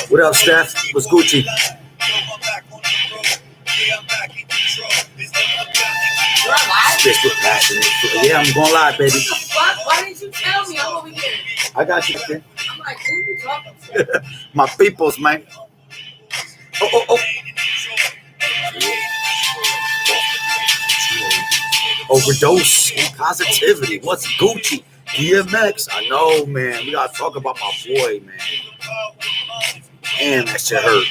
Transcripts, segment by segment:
What up, Steph? What's Gucci? Facebook passion. Yeah, I'm going live, baby. Why didn't you tell me? I'm over here. I got you. I'm like, who you talking to? My peoples, man. Oh. Overdose on positivity. What's Gucci? DMX. I know, man. We gotta talk about my boy, man. Damn, that shit hurt.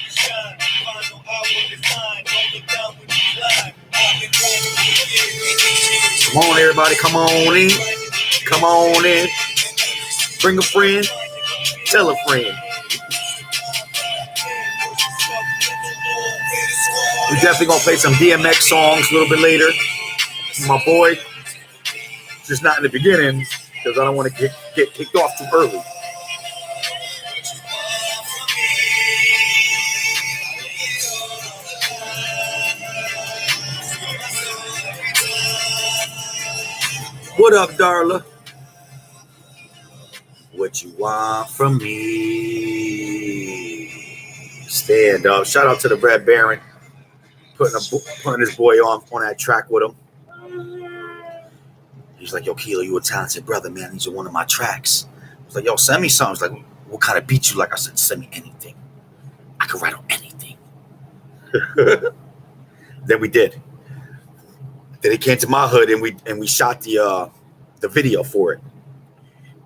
Come on, everybody. Come on in. Come on in. Bring a friend. Tell a friend. We definitely gonna play some DMX songs a little bit later. My boy, just not in the beginning because I don't want to get kicked off too early. What up, Darla? What you want from me? Stand up. Shout out to the Red Baron putting his boy on that track with him. He's like, yo, Kilo, you a talented brother, man. These are one of my tracks. I was like, yo, send me something. He's like, what kind of beat you like? I said, send me anything. I could write on anything. Then we did. Then he came to my hood and we shot the video for it.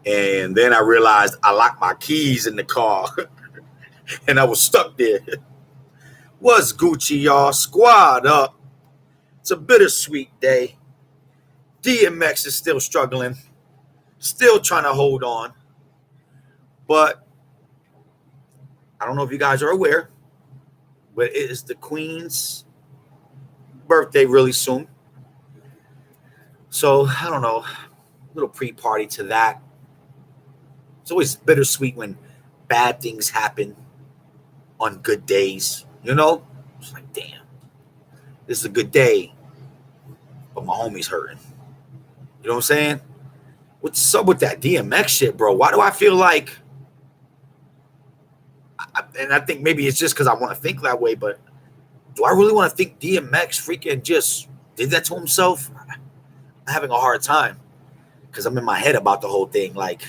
And then I realized I locked my keys in the car and I was stuck there. What's Gucci, y'all? Squad up. It's a bittersweet day. DMX is still struggling, still trying to hold on. But I don't know if you guys are aware, but it is the Queen's birthday really soon. So, I don't know, a little pre-party to that. It's always bittersweet when bad things happen on good days, you know? It's like, damn, this is a good day, but my homie's hurting. You know what I'm saying? What's up with that DMX shit, bro? Why do I feel like, and I think maybe it's just because I want to think that way, but do I really want to think DMX freaking just did that to himself? I'm having a hard time because I'm in my head about the whole thing. Like,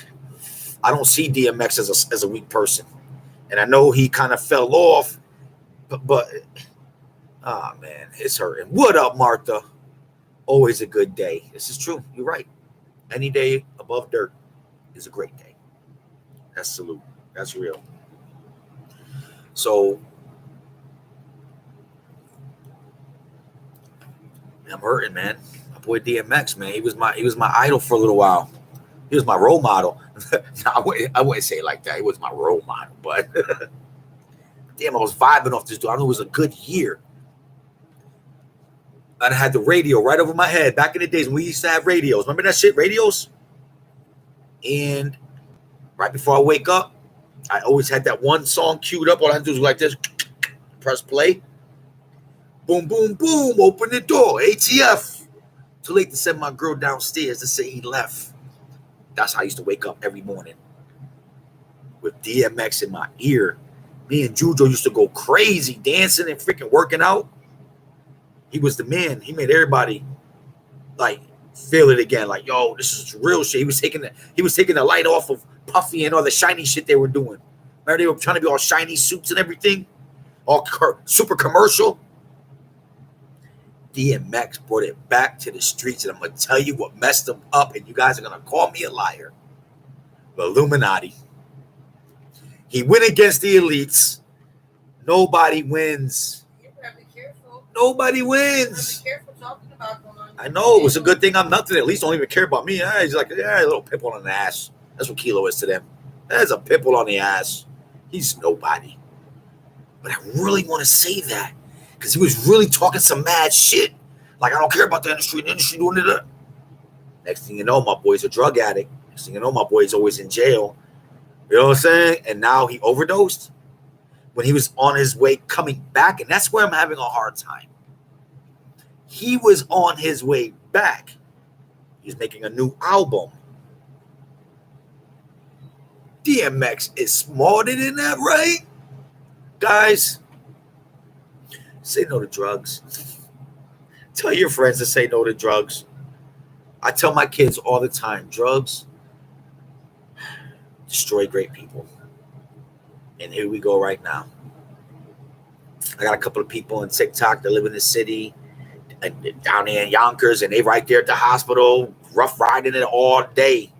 I don't see DMX as a weak person. And I know he kind of fell off, but oh, man, it's hurting. What up, Martha? Always a good day. This is true. You're right. Any day above dirt is a great day. That's salute. That's real. So I'm hurting, man. My boy DMX, man. He was my idol for a little while. He was my role model. No, I wouldn't say it like that. He was my role model, but damn, I was vibing off this dude. I know it was a good year. I had the radio right over my head back in the days when we used to have radios. Remember that shit, radios? And right before I wake up, I always had that one song queued up. All I had to do was like this, press play. Boom, boom, boom, open the door, ATF. Too late to send my girl downstairs to say he left. That's how I used to wake up every morning. With DMX in my ear. Me and Jujo used to go crazy, dancing and freaking working out. He was the man. He made everybody like feel it again. Like, yo, this is real shit. He was taking the light off of Puffy and all the shiny shit they were doing. Remember they were trying to be all shiny suits and everything, all super commercial. DMX brought it back to the streets, and I'm gonna tell you what messed them up, and you guys are gonna call me a liar. The Illuminati. He went against the elites. Nobody wins. Nobody wins. Be careful talking about going on. I know it was a good thing I'm nothing. At least don't even care about me. He's like, yeah, a little pimple on the ass. That's what Kilo is to them. That's a pimple on the ass. He's nobody. But I really want to say that because he was really talking some mad shit. Like, I don't care about the industry. The industry doing it. Next thing you know, my boy's a drug addict. Next thing you know, my boy's always in jail. You know what I'm saying? And now he overdosed when he was on his way coming back. And that's where I'm having a hard time. He was on his way back. He's making a new album. DMX is smarter than that, right? Guys, say no to drugs. Tell your friends to say no to drugs. I tell my kids all the time, drugs destroy great people. And here we go right now. I got a couple of people in TikTok that live in the city, down there in Yonkers, and they right there at the hospital, rough riding it all day.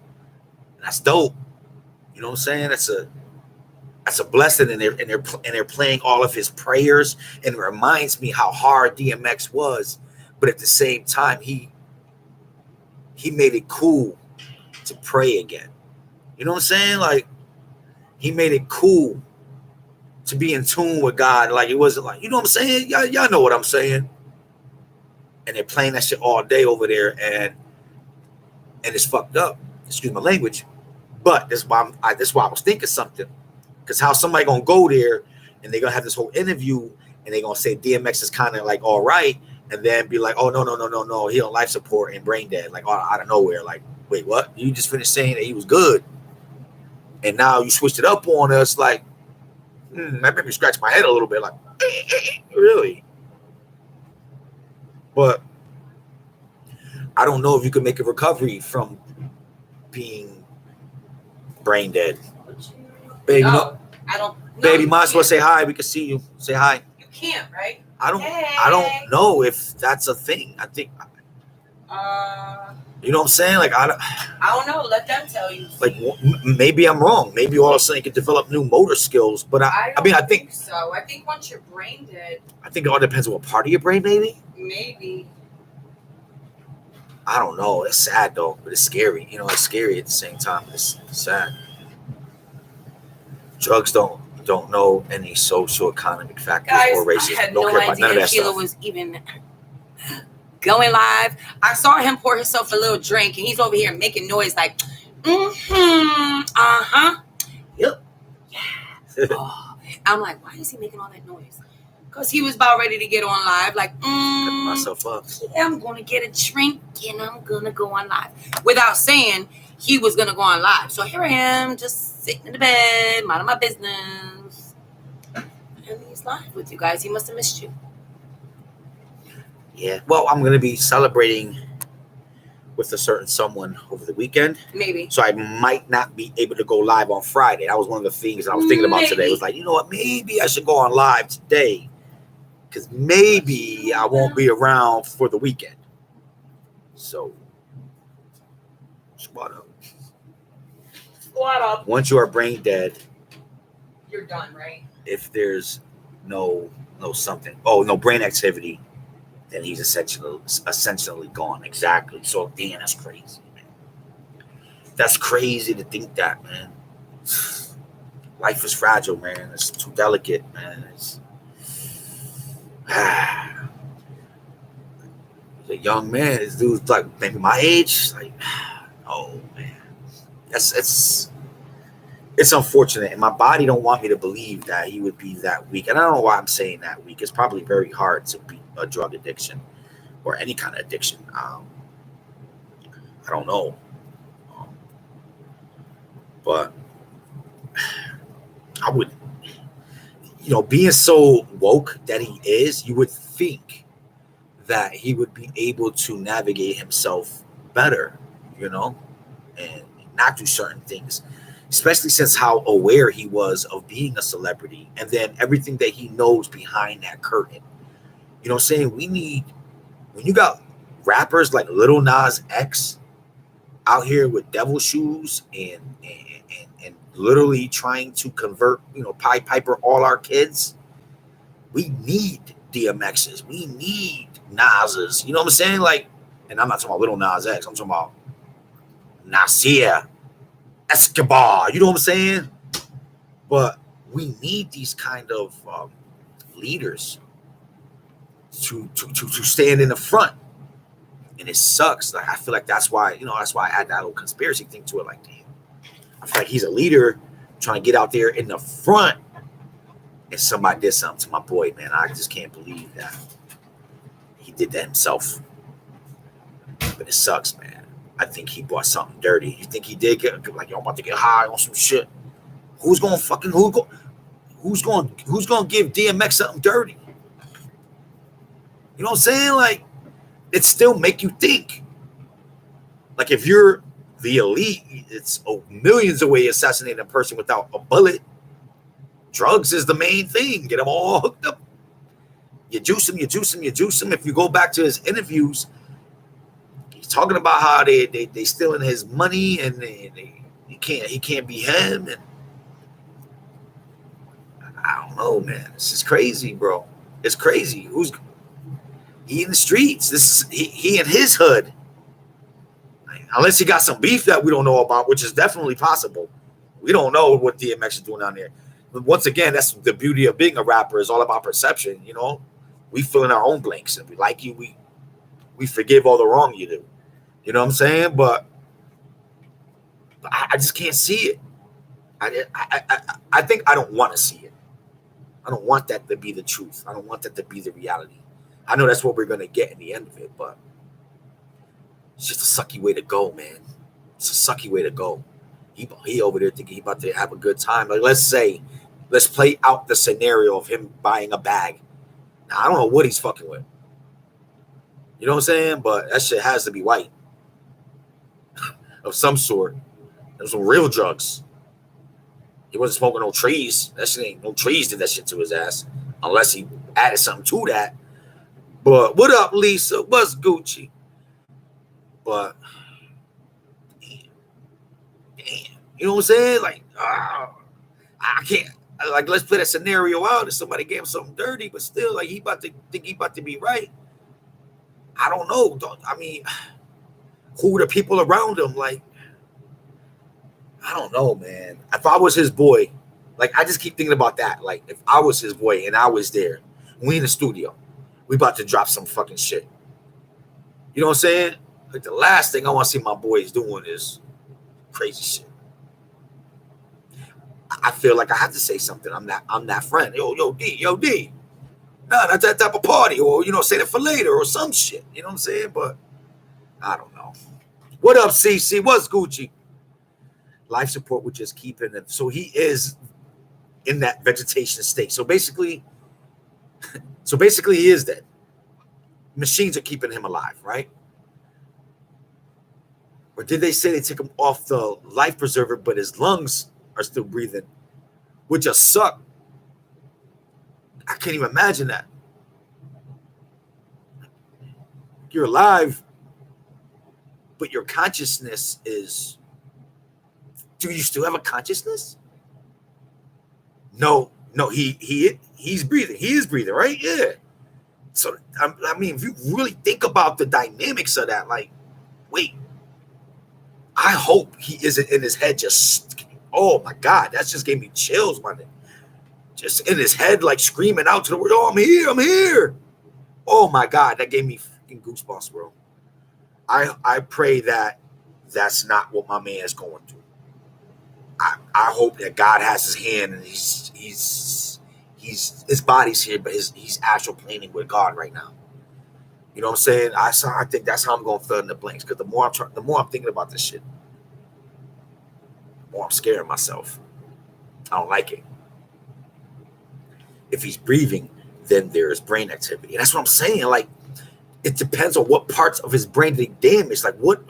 And that's dope. You know what I'm saying? That's a blessing, and they're playing all of his prayers, and it reminds me how hard DMX was, but at the same time he made it cool to pray again. You know what I'm saying? Like, he made it cool to be in tune with God. Like, it wasn't like, you know what I'm saying? Y'all know what I'm saying. And they're playing that shit all day over there, and it's fucked up. Excuse my language, but that's why I was thinking something. Because how somebody gonna go there and they're gonna have this whole interview and they're gonna say DMX is kind of like all right, and then be like, oh no, he on life support and brain dead, like out of nowhere. Like, wait, what? You just finished saying that he was good, and now you switched it up on us. Like, that made me scratch my head a little bit. Like, really? But I don't know if you can make a recovery from being brain dead. Baby, no, I don't. Baby, might as well say hi. We can see you. Say hi. You can't, right? I don't know if that's a thing. I think. You know what I'm saying? Like, I don't know. Let them tell you. Like, maybe I'm wrong. Maybe all of a sudden you can develop new motor skills. But I think so. I think once you're brain dead. I think it all depends on what part of your brain, maybe. Maybe. I don't know. It's sad though, but it's scary. You know, it's scary at the same time. It's sad. Drugs don't know any social economic factors or racism. I had no idea Sheila was even going live. I saw him pour himself a little drink, and he's over here making noise like, yep, yeah. Oh. I'm like, why is he making all that noise? Because he was about ready to get on live, like, Putting myself up. Yeah, I'm gonna get a drink and I'm gonna go on live, without saying he was gonna go on live. So here I am, just sitting in the bed, minding my business, and he's live with you guys. He must have missed you. Yeah. Well, I'm gonna be celebrating with a certain someone over the weekend. Maybe. So I might not be able to go live on Friday. That was one of the things I was thinking about today. It was like, you know what? Maybe I should go on live today, because maybe I won't be around for the weekend. So, squat up. Squat up. Once you are brain dead, you're done, right? If there's no brain activity, then he's essentially gone. Exactly. So, damn, that's crazy, man. That's crazy to think that, man. Life is fragile, man. It's too delicate, man. He's a young man. This dude's like maybe my age. Like, oh man, it's unfortunate, and my body don't want me to believe that he would be that weak. And I don't know why I'm saying that weak. It's probably very hard to beat a drug addiction or any kind of addiction. I don't know, but I would. You know, being so woke that he is, you would think that he would be able to navigate himself better, you know, and not do certain things, especially since how aware he was of being a celebrity and then everything that he knows behind that curtain. You know what I'm saying? When you got rappers like Lil Nas X out here with devil shoes and literally trying to convert, Pied Piper all our kids. We need DMXs. We need Nas's. You know what I'm saying? Like, and I'm not talking about Lil Nas X. I'm talking about Nasir, Escobar. You know what I'm saying? But we need these kind of leaders to stand in the front. And it sucks. Like, I feel like that's why I add that little conspiracy thing to it. Like, damn. I feel like he's a leader trying to get out there in the front, and somebody did something to my boy, man. I just can't believe that he did that himself. But it sucks, man. I think he bought something dirty. You think he did get like, yo, I'm about to get high on some shit? Who's gonna give DMX something dirty? You know what I'm saying? Like, it still make you think. Like, if you're the elite, it's millions of ways assassinating a person without a bullet. Drugs is the main thing. Get them all hooked up. You juice them. If you go back to his interviews, he's talking about how they stealing his money and he can't be him. And I don't know, man. This is crazy, bro. It's crazy. He in the streets? This is he in his hood. Unless he got some beef that we don't know about, which is definitely possible. We don't know what DMX is doing down there. But once again, that's the beauty of being a rapper. Is all about perception. You know, we fill in our own blanks. If we like you, we forgive all the wrong you do. You know what I'm saying? But I just can't see it. I think I don't want to see it. I don't want that to be the truth. I don't want that to be the reality. I know that's what we're going to get in the end of it, but it's just a sucky way to go, man. It's a sucky way to go. He over there thinking he about to have a good time. Like, let's play out the scenario of him buying a bag. Now, I don't know what he's fucking with. You know what I'm saying? But that shit has to be white. Of some sort. There's some real drugs. He wasn't smoking no trees. That shit ain't no trees did that shit to his ass. Unless he added something to that. But what up, Lisa? What's Gucci? But damn. You know what I'm saying? Like, I can't. Like, let's play that scenario out. If somebody gave him something dirty, but still, like, he about to be right. I don't know. I mean, who are the people around him? Like, I don't know, man. If I was his boy, like, I just keep thinking about that. Like, if I was his boy and I was there, we in the studio, we about to drop some fucking shit. You know what I'm saying? Like, the last thing I want to see my boys doing is crazy shit. I feel like I have to say something. I'm that friend. Yo, D. No, not that type of party. Or, you know, say that for later or some shit. You know what I'm saying? But I don't know. What up, CC? What's Gucci? Life support would just keep him. So he is in that vegetation state. So basically he is dead. Machines are keeping him alive, right? Or did they say they took him off the life preserver, but his lungs are still breathing? Would just suck. I can't even imagine that. You're alive, but your consciousness is. Do you still have a consciousness? No, he's breathing. He is breathing, right? Yeah. So I mean, if you really think about the dynamics of that, like, wait, I hope he isn't in his head just. Oh my God, that just gave me chills, my nigga. Just in his head, like screaming out to the world, "Oh, I'm here!" Oh my God, that gave me fucking goosebumps, bro. I pray that that's not what my man is going through. I hope that God has his hand and he's his body's here, but he's astral planing with God right now. You know what I'm saying? I think that's how I'm going to fill in the blanks, because the more I'm thinking about this shit, the more I'm scaring myself. I don't like it. If he's breathing, then there's brain activity. And that's what I'm saying. Like, it depends on what parts of his brain did he damage. Like, what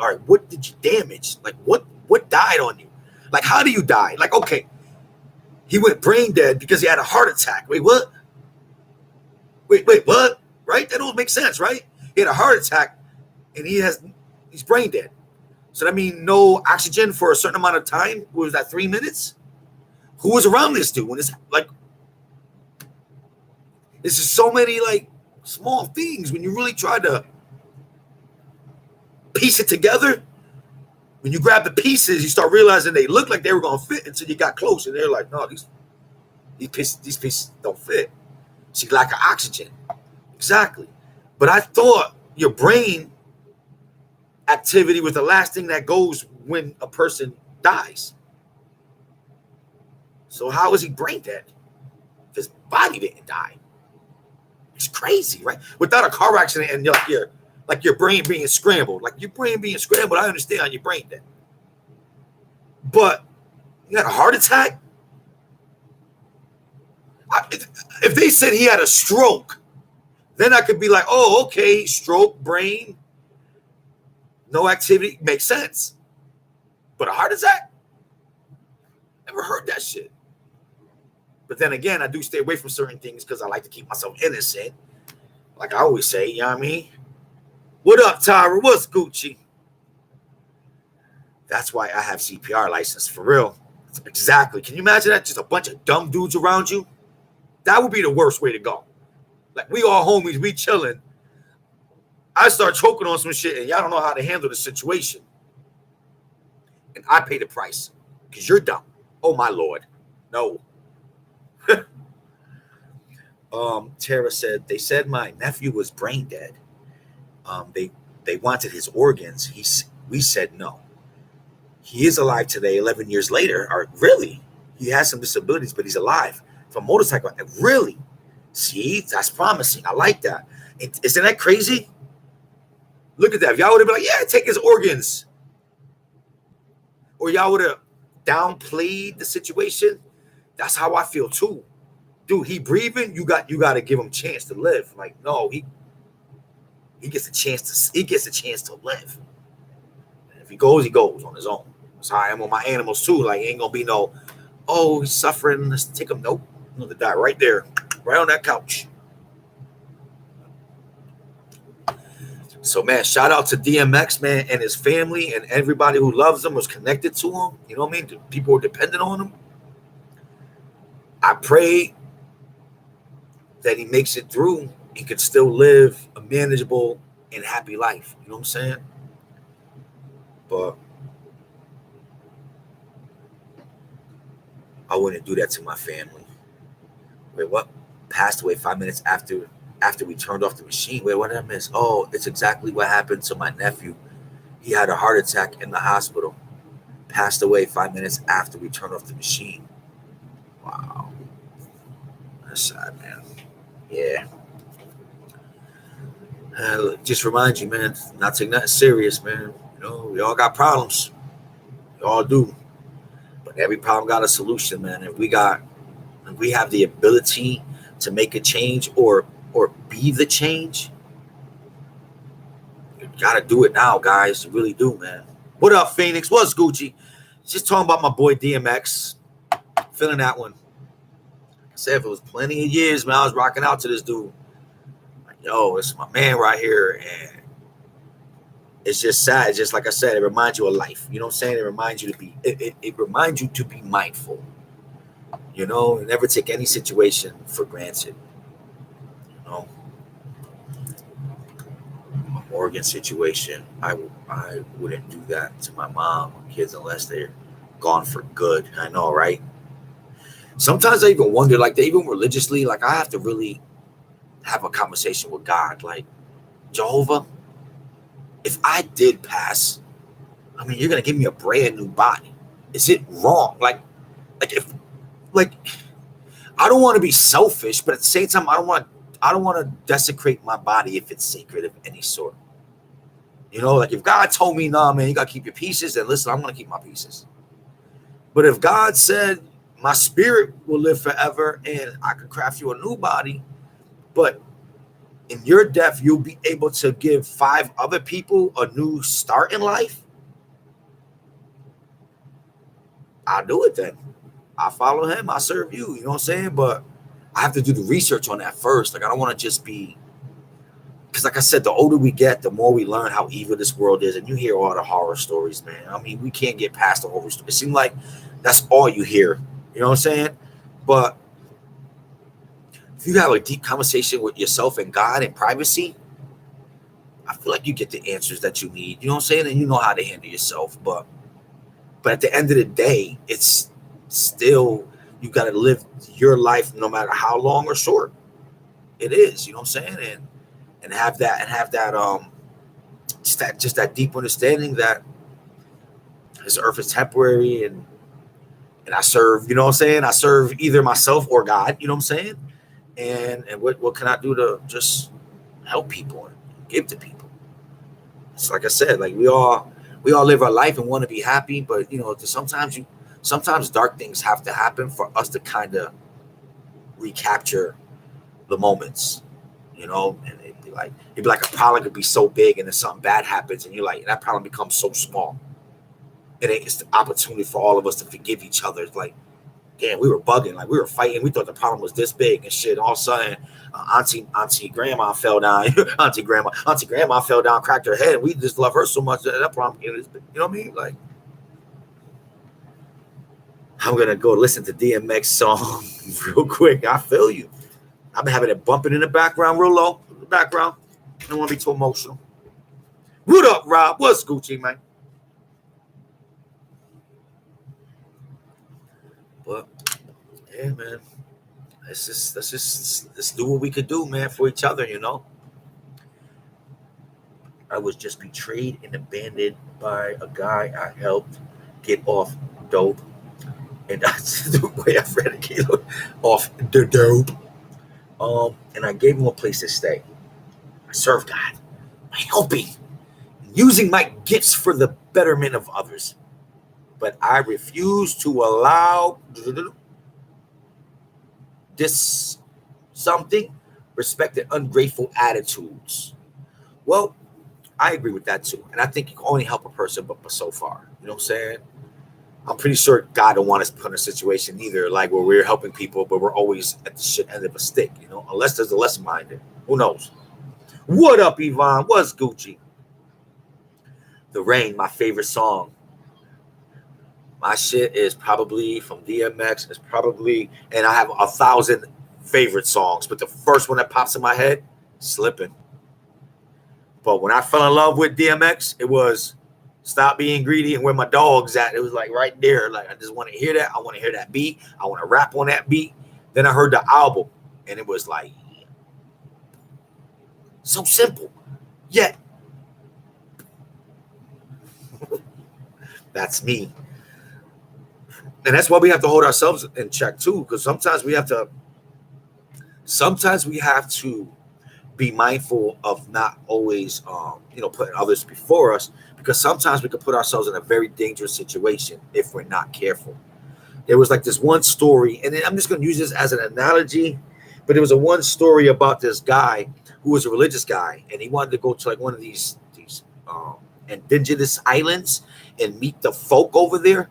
did you damage? Like, what died on you? Like, how do you die? Like, okay, he went brain dead because he had a heart attack. Wait, what? Wait, what? Right? That don't make sense, right? He had a heart attack and he's brain dead. So that means no oxygen for a certain amount of time. What was that, 3 minutes? Who was around this dude when it's like, this is so many like small things when you really try to piece it together. When you grab the pieces, you start realizing they look like they were going to fit until you got close, and they're like, no, these pieces don't fit. So you lack of oxygen. Exactly. But I thought your brain activity was the last thing that goes when a person dies. So how is he brain dead? His body didn't die. It's crazy, right? Without a car accident and like your brain being scrambled. Like, your brain being scrambled, I understand, your brain dead. But you had a heart attack? If they said he had a stroke, then I could be like, oh, okay, stroke, brain, no activity, makes sense. But a heart attack? Never heard that shit. But then again, I do stay away from certain things because I like to keep myself innocent. Like I always say, you know what I mean? What up, Tyra? What's Gucci? That's why I have CPR license, for real. Exactly. Can you imagine that? Just a bunch of dumb dudes around you? That would be the worst way to go. Like, we all homies, we chilling. I start choking on some shit, and y'all don't know how to handle the situation. And I pay the price because you're dumb. Oh, my Lord. No. Tara said, they said my nephew was brain dead. They wanted his organs. We said no. He is alive today, 11 years later. Or really? He has some disabilities, but he's alive. From motorcycle. Really? See, that's promising. I like that. Isn't that crazy? Look at that. If y'all would have been like, yeah, take his organs. Or y'all would have downplayed the situation. That's how I feel too. Dude, he breathing, you got to give him a chance to live. Like, no, he gets a chance to live. And if he goes on his own. That's how I am on my animals too. Like, ain't gonna be no, oh, he's suffering, let's take him. Nope. I'm gonna die right there, right on that couch. So, man, shout out to DMX, man, and his family and everybody who loves him, was connected to him. You know what I mean? The people who are dependent on him. I pray that he makes it through and can still live a manageable and happy life. You know what I'm saying? But I wouldn't do that to my family. Wait, what? Passed away 5 minutes after we turned off the machine. Wait, what did I miss? Oh, it's exactly what happened to my nephew. He had a heart attack in the hospital. Passed away 5 minutes after we turned off the machine. Wow. That's sad, man. Yeah. Just remind you, man, not take nothing serious, man. You know, we all got problems. We all do. But every problem got a solution, man. If we have the ability to make a change or be the change, you gotta do it now, guys. You really do, man. What up, Phoenix? What's Gucci? Just talking about my boy DMX. Feeling that one. Like I said, it was plenty of years, man, I was rocking out to this dude. Like, yo, it's my man right here. And it's just sad. It's just like I said, it reminds you of life. You know what I'm saying? It reminds you to be it reminds you to be mindful. You know, never take any situation for granted. You know, my organ situation, I wouldn't do that to my mom or kids unless they're gone for good. I know, right? Sometimes I even wonder, like, even religiously, like, I have to really have a conversation with God. Like, Jehovah, if I did pass, I mean, you're gonna give me a brand new body. Is it wrong? Like if, like, I don't want to be selfish, but at the same time, I don't want to desecrate my body if it's sacred of any sort. You know, like if God told me, nah, man, you gotta keep your pieces, then listen, I'm gonna keep my pieces. But if God said my spirit will live forever and I could craft you a new body, but in your death, you'll be able to give 5 other people a new start in life, I'll do it then. I'll follow him. I'll serve you. You know what I'm saying? But I have to do the research on that first. Like, I don't want to just be, because like I said, the older we get, the more we learn how evil this world is. And you hear all the horror stories, man. I mean, we can't get past the horror story. It seems like that's all you hear. You know what I'm saying? But if you have a deep conversation with yourself and God in privacy, I feel like you get the answers that you need. You know what I'm saying? And you know how to handle yourself. But at the end of the day, it's still, you got to live your life no matter how long or short it is. You know what I'm saying? And have that just that deep understanding that this earth is temporary and I serve, you know what I'm saying? I serve either myself or God, you know what I'm saying? And what can I do to just help people and give to people? It's like I said, like we all live our life and want to be happy, but you know, sometimes dark things have to happen for us to kind of recapture the moments, you know. And it'd be like a problem could be so big, and then something bad happens, and you're like, that problem becomes so small. And it's the opportunity for all of us to forgive each other. It's like, damn, we were bugging, like we were fighting. We thought the problem was this big and shit. All of a sudden, Auntie Grandma fell down. Auntie Grandma fell down, cracked her head. We just love her so much that problem, you know what I mean? Like, I'm gonna go listen to DMX song real quick. I feel you. I've been having it bumping in the background, real low. In the background. I don't want to be too emotional. What up, Rob? What's Gucci, man? But yeah, man. Let's do what we could do, man, for each other, you know. I was just betrayed and abandoned by a guy I helped get off dope. And that's the way I read it, off the dope. And I gave him a place to stay. I served God by helping, using my gifts for the betterment of others. But I refuse to allow this something, respect and ungrateful attitudes. Well, I agree with that too. And I think you can only help a person but so far. You know what I'm saying? I'm pretty sure God don't want us put in a situation either, like where we're helping people, but we're always at the shit end of a stick, you know, unless there's a lesson minded. Who knows? What up, Yvonne? What's Gucci? The Rain, my favorite song. My shit is probably from DMX. It's probably, and I have 1,000 favorite songs, but the first one that pops in my head, Slippin'. But when I fell in love with DMX, it was Stop Being Greedy and Where My Dog's At. It was like right there. Like, I just want to hear that. I want to hear that beat. I want to rap on that beat. Then I heard the album, and it was like so simple, yet that's me. And that's why we have to hold ourselves in check too, because sometimes we have to be mindful of not always putting others before us, because sometimes we could put ourselves in a very dangerous situation if we're not careful. There was like this one story, and I'm just going to use this as an analogy, but it was a one story about this guy who was a religious guy, and he wanted to go to like one of these indigenous islands and meet the folk over there.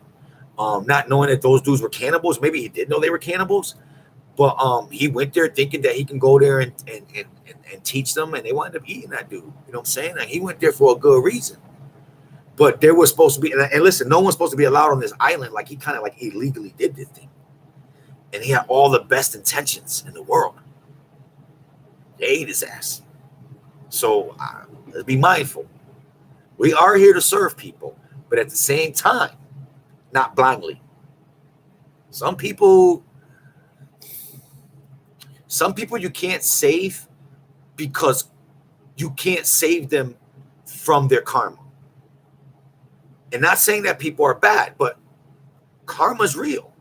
Not knowing that those dudes were cannibals. Maybe he did know they were cannibals, but he went there thinking that he can go there and teach them, and they wound up eating that dude. You know what I'm saying? Like, he went there for a good reason. But there was supposed to be, and listen, no one's supposed to be allowed on this island. Like, he kind of like illegally did this thing. And he had all the best intentions in the world. They ate his ass. So let's be mindful. We are here to serve people, but at the same time, not blindly. Some people you can't save because you can't save them from their karma. And not saying that people are bad, but karma's real.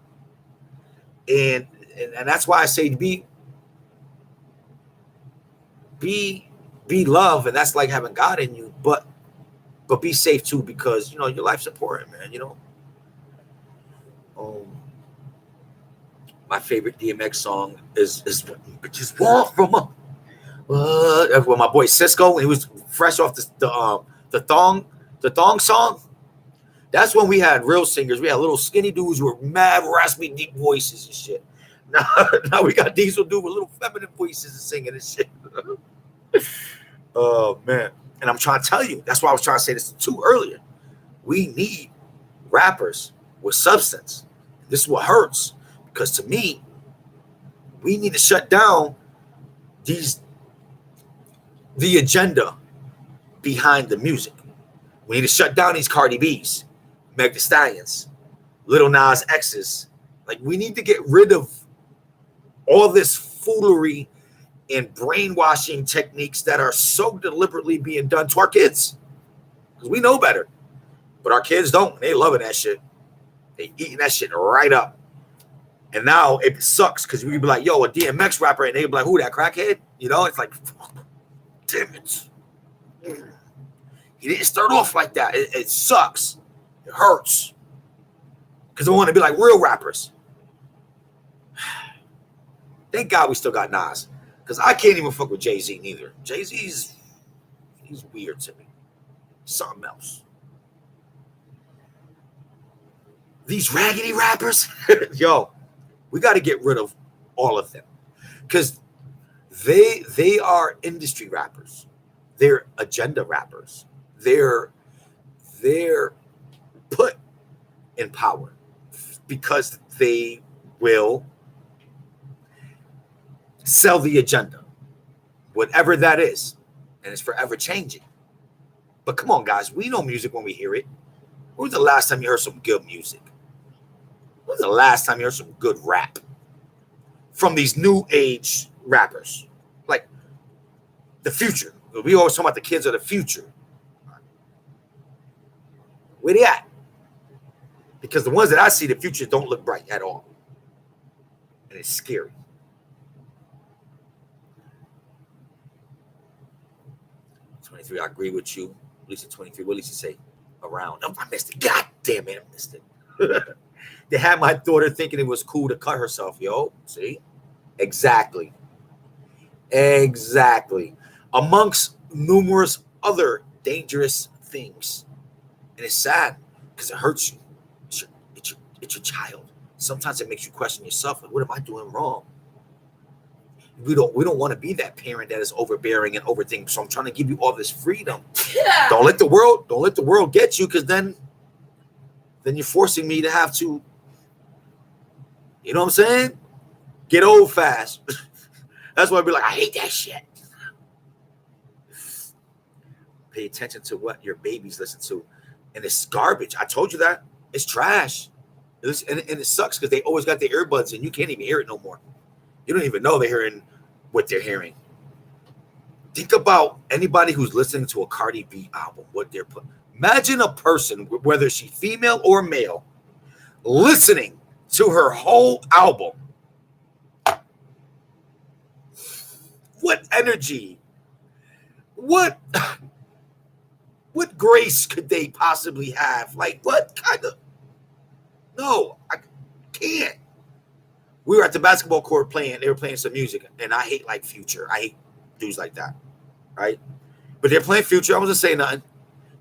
And that's why I say be love, and that's like having God in you, but be safe too, because your life's important, man. My favorite DMX song is "Bitches Walk from Up." When my boy Cisco, when he was fresh off the thong song, that's when we had real singers. We had little skinny dudes who were mad raspy deep voices and shit. Now we got Diesel dude with little feminine voices and singing and shit. Oh man. And I'm trying to tell you, that's why I was trying to say this too earlier. We need rappers with substance. This is what hurts. Because to me, we need to shut down the agenda behind the music. We need to shut down these Cardi B's, Meg Thee Stallions, Little Nas X's. Like, we need to get rid of all this foolery and brainwashing techniques that are so deliberately being done to our kids. Because we know better. But our kids don't. They loving that shit. They eating that shit right up. And now it sucks because we be like, yo, a DMX rapper, and they be like, who, that crackhead? It's like, damn it. He didn't start off like that. It sucks. It hurts. Because they want to be like real rappers. Thank God we still got Nas. Because I can't even fuck with Jay-Z neither. Jay-Z's he's weird to me. Something else. These raggedy rappers, yo, we got to get rid of all of them. Because they are industry rappers. They're agenda rappers. They're put in power because they will sell the agenda, whatever that is, and it's forever changing. But come on, guys, we know music when we hear it. When was the last time you heard some good music? When was the last time you heard some good rap from these new age rappers? Like the future. We always talk about the kids of the future. Where they at? Because the ones that I see, the future don't look bright at all. And it's scary. I agree with you. Lisa 23. What did Lisa say? Around. Oh, I missed it. God damn it. I missed it. They had my daughter thinking it was cool to cut herself. Yo, see? Exactly. Amongst numerous other dangerous things. And it's sad because it hurts you. It's your child. Sometimes it makes you question yourself. Like, what am I doing wrong? We don't want to be that parent that is overbearing and overthinking. So I'm trying to give you all this freedom. Yeah. Don't let the world get you, because then you're forcing me to have to, you know what I'm saying? Get old fast. That's why I'd be like, I hate that shit. Pay attention to what your babies listen to. And it's garbage. I told you that. It's trash. And it sucks because they always got their earbuds and you can't even hear it no more. You don't even know they're hearing what they're hearing. Think about anybody who's listening to a Cardi B album, what they're putting. Imagine a person, whether she's female or male, listening to her whole album. What energy, what grace could they possibly have? Like, what kind of? No, I can't. We were at the basketball court playing. They were playing some music, and I hate like Future. I hate dudes like that, right? But they're playing Future. I wasn't saying nothing.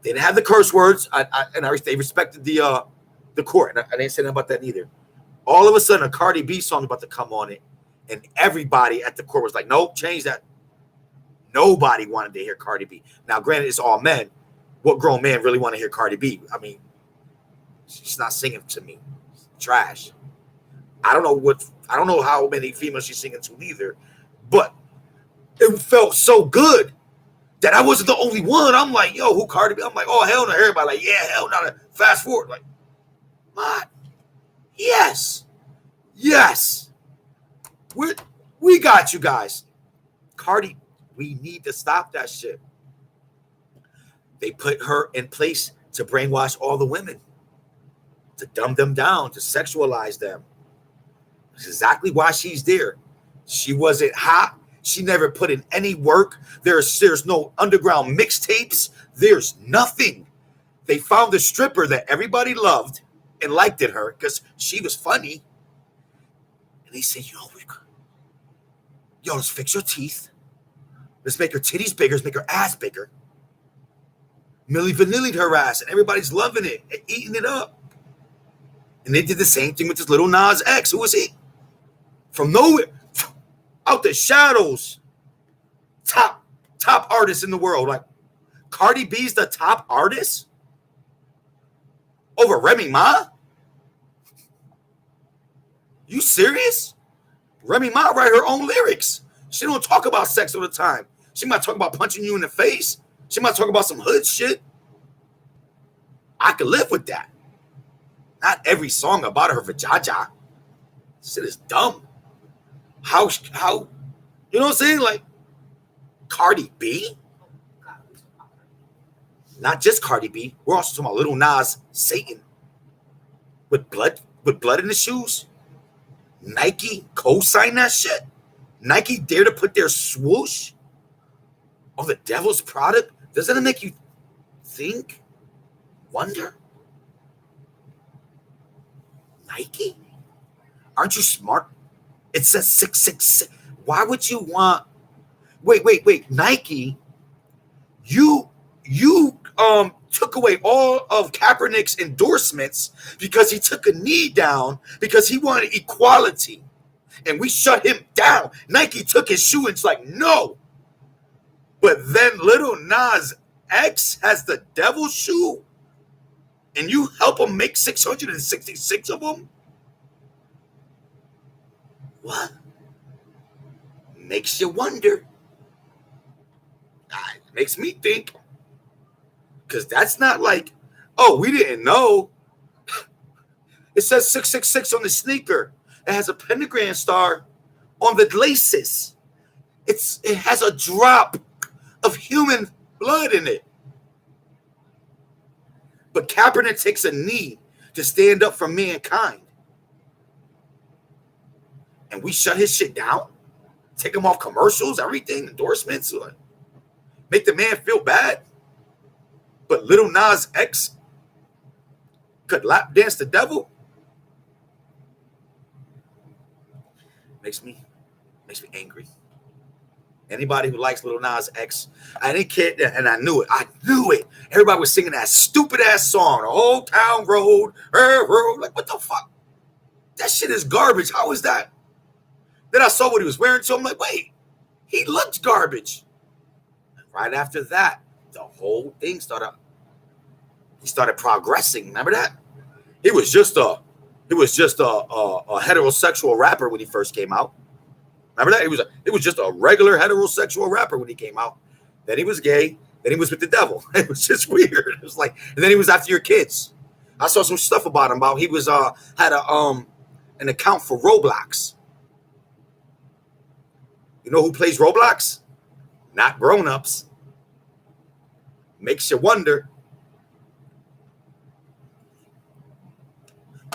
They didn't have the curse words, they respected the court. And I didn't say nothing about that either. All of a sudden, a Cardi B song about to come on it, and everybody at the court was like, "Nope, change that." Nobody wanted to hear Cardi B. Now, granted, it's all men. What grown man really want to hear Cardi B? I mean, she's not singing to me. Trash. I don't know how many females she's singing to either, but it felt so good that I wasn't the only one. I'm like, yo, who Cardi B? I'm like, oh, hell no. Everybody like, yeah, hell no. Fast forward. Like, what? Yes. We got you guys. Cardi, we need to stop that shit. They put her in place to brainwash all the women, to dumb them down, to sexualize them. That's exactly why she's there. She wasn't hot. She never put in any work. There's no underground mixtapes. There's nothing. They found a stripper that everybody loved and liked her because she was funny. And they said, let's fix your teeth. Let's make her titties bigger. Let's make her ass bigger. Milli Vanilli'd her ass, and everybody's loving it and eating it up. And they did the same thing with this little Nas X. Who was he? From nowhere, out the shadows, top artist in the world. Like, Cardi B's the top artist over Remy Ma? You serious? Remy Ma write her own lyrics. She don't talk about sex all the time. She might talk about punching you in the face. She might talk about some hood shit. I could live with that. Not every song about her vajaja. Shit is dumb. How you know what I'm saying? Like, Cardi B? Not just Cardi B. We're also talking about Little Nas, Satan. With blood in the shoes. Nike co-sign that shit. Nike dare to put their swoosh on the devil's product. Doesn't it make you think? Wonder? Nike? Aren't you smart? It says 666. Why would you want? Wait. Nike, you took away all of Kaepernick's endorsements because he took a knee down because he wanted equality, and we shut him down. Nike took his shoe and it's like, no. But then Little Nas X has the devil shoe, and you help him make 666 of them? What? Makes you wonder. It makes me think. Because that's not like, oh, we didn't know. It says 666 on the sneaker. It has a pentagram star on the laces. It has a drop of human blood in it. But Kaepernick takes a knee to stand up for mankind. And we shut his shit down? Take him off commercials, everything, endorsements, make the man feel bad? But Little Nas X could lap dance the devil? Makes me angry. Anybody who likes Little Nas X, I didn't care, and I knew it. Everybody was singing that stupid ass song, the whole town road, like what the fuck? That shit is garbage. How is that? Then I saw what he was wearing, so I'm like, wait, he looked garbage. And right after that, the whole thing started progressing. Remember that? He was just a heterosexual rapper when he first came out. Remember that? It was just a regular heterosexual rapper when he came out. Then he was gay. Then he was with the devil. It was just weird. It was like, and then he was after your kids. I saw some stuff about him. He was had an account for Roblox. You know who plays Roblox? Not grown-ups. Makes you wonder.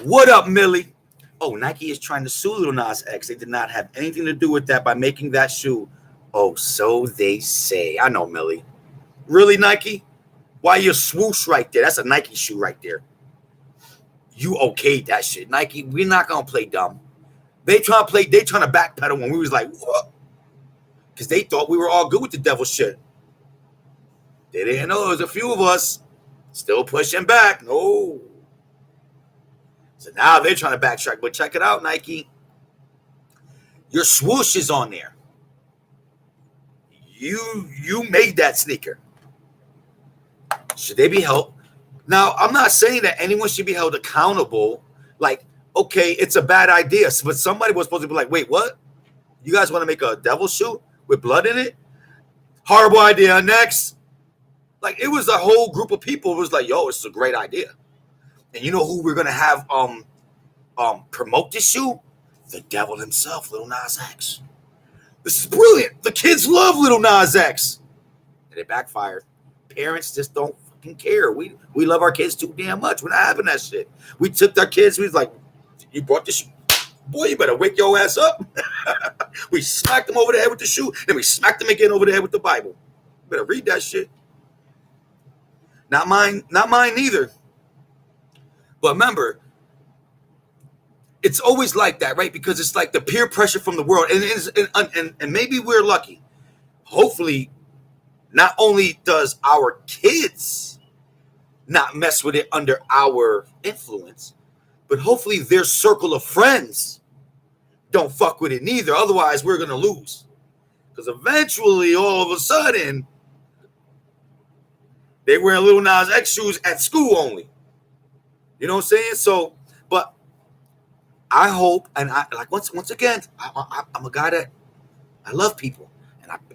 What up, Millie? Oh, Nike is trying to sue Lil Nas X. They did not have anything to do with that by making that shoe. Oh, so they say. I know, Millie. Really, Nike? Why your swoosh right there? That's a Nike shoe right there. You okayed that shit. Nike, we're not going to play dumb. They trying to backpedal when we was like, what? Because they thought we were all good with the devil shit. They didn't know there's a few of us still pushing back. No. So now they're trying to backtrack. But check it out, Nike. Your swoosh is on there. You made that sneaker. Should they be held? Now, I'm not saying that anyone should be held accountable. Like, okay, it's a bad idea. But somebody was supposed to be like, wait, what? You guys want to make a devil shoe with blood in it? Horrible idea. Next. Like, it was a whole group of people who was like, yo, it's a great idea. And you know who we're going to have promote this shoe? The devil himself, Lil Nas X. This is brilliant. The kids love Lil Nas X. And it backfired. Parents just don't fucking care. We love our kids too damn much. We're not having that shit. We took our kids. We was like, you brought this shoe. Boy, you better wake your ass up. We smacked them over the head with the shoe. Then we smacked them again over the head with the Bible. You better read that shit. Not mine neither. But remember, it's always like that, right? Because it's like the peer pressure from the world. And maybe we're lucky. Hopefully, not only does our kids not mess with it under our influence, but hopefully their circle of friends don't fuck with it neither. Otherwise, we're going to lose. Because eventually, all of a sudden, they wear Lil Nas X shoes at school only. You know what I'm saying? So, but I hope, and I like once again, I'm a guy that I love people,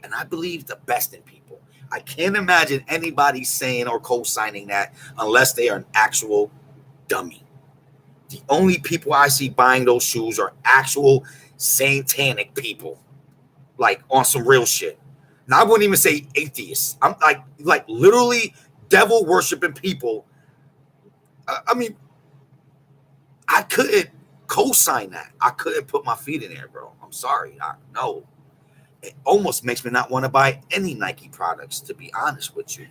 and I believe the best in people. I can't imagine anybody saying or co-signing that unless they are an actual dummy. The only people I see buying those shoes are actual satanic people, like on some real shit. Now I wouldn't even say atheists. I'm like literally devil worshiping people. I mean, I couldn't co-sign that. I couldn't put my feet in there, bro. I'm sorry. No. It almost makes me not want to buy any Nike products, to be honest with you.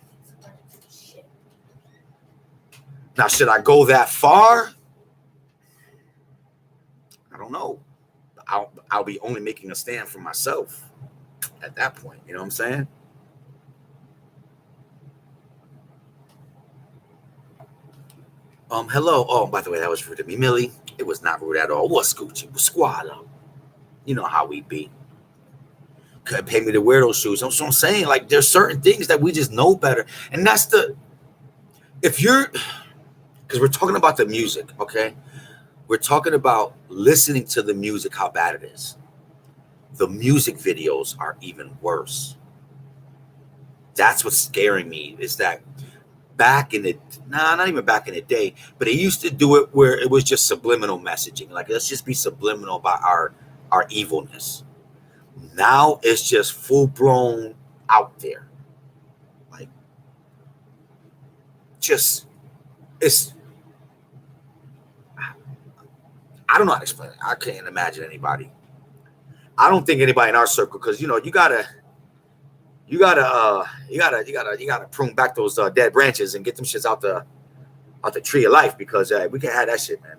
Now, should I go that far? I don't know. I'll be only making a stand for myself at that point. You know what I'm saying? Hello. Oh, by the way, that was rude of me, Millie. It was not rude at all. What's Gucci? Squad up. You know how we be. Couldn't pay me to wear those shoes. That's what I'm saying. Like, there's certain things that we just know better, and that's the if you're because we're talking about the music, okay? We're talking about listening to the music, how bad it is. The music videos are even worse. That's what's scaring me is that back in the not even back in the day, but they used to do it where it was just subliminal messaging. Like, let's just be subliminal about our evilness. Now it's just full blown out there. Like, just it's I don't know how to explain it. I can't imagine anybody. I don't think anybody in our circle, because you gotta prune back those dead branches and get them shits out the tree of life, because we can't have that shit, man.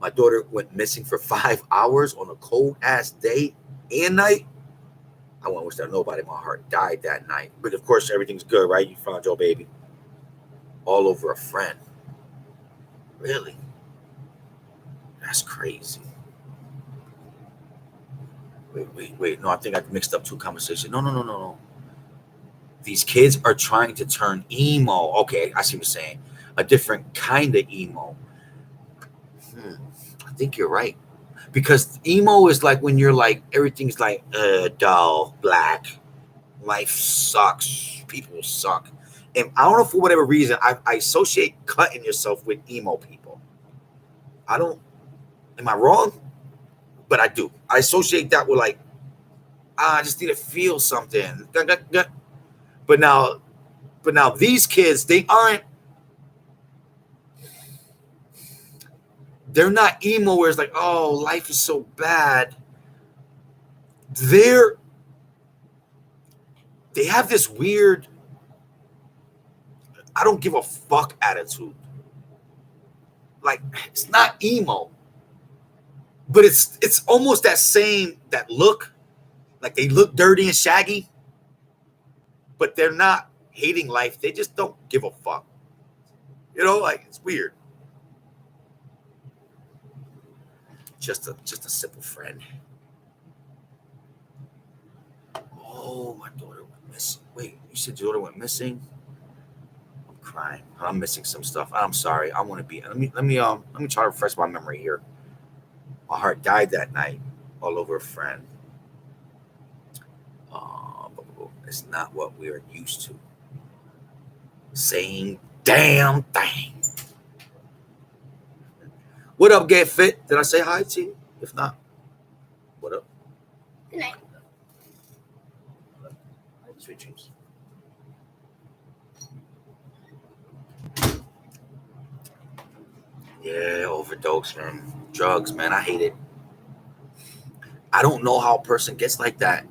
My daughter went missing for 5 hours on a cold ass day and night. I want to wish that nobody in my heart died that night. But of course, everything's good, right? You found your baby. All over a friend. Really? That's crazy. Wait. No, I think I mixed up two conversations. No. These kids are trying to turn emo. Okay, I see what you're saying. A different kind of emo. I think you're right. Because emo is like when you're like, everything's like dull, black. Life sucks. People suck. And I don't know, for whatever reason, I associate cutting yourself with emo people. Am I wrong? But I do. I associate that with like, I just need to feel something. But now these kids, they're not emo where it's like, oh, life is so bad. They have this weird, I don't give a fuck attitude. Like, it's not emo, but it's almost that look, like they look dirty and shaggy, but they're not hating life. They just don't give a fuck. Like, it's weird. Just a simple friend. Oh, my daughter went missing. Wait, you said your daughter went missing? I'm crying. I'm missing some stuff. I'm sorry. I want to be. Let me try to refresh my memory here. My heart died that night, all over a friend. It's not what we are used to. Same damn thing. What up, Get Fit? Did I say hi to you? If not, what up? Good night. Sweet dreams. Yeah, overdose, man. Drugs, man. I hate it. I don't know how a person gets like that.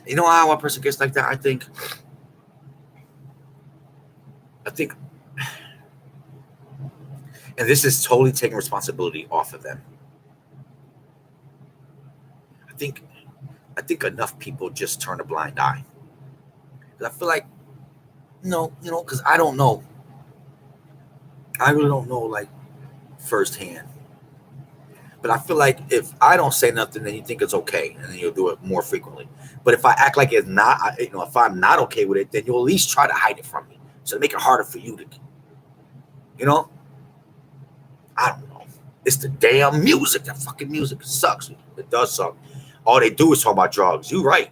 You know how a person gets like that? I think, and this is totally taking responsibility off of them. I think enough people just turn a blind eye. I feel like, because I don't know. I really don't know, like, firsthand. But I feel like if I don't say nothing, then you think it's okay, and then you'll do it more frequently. But if I act like it's not, if I'm not okay with it, then you'll at least try to hide it from me, so to make it harder for you to, I don't know. It's the damn music. That fucking music sucks. It does suck. All they do is talk about drugs. You're right.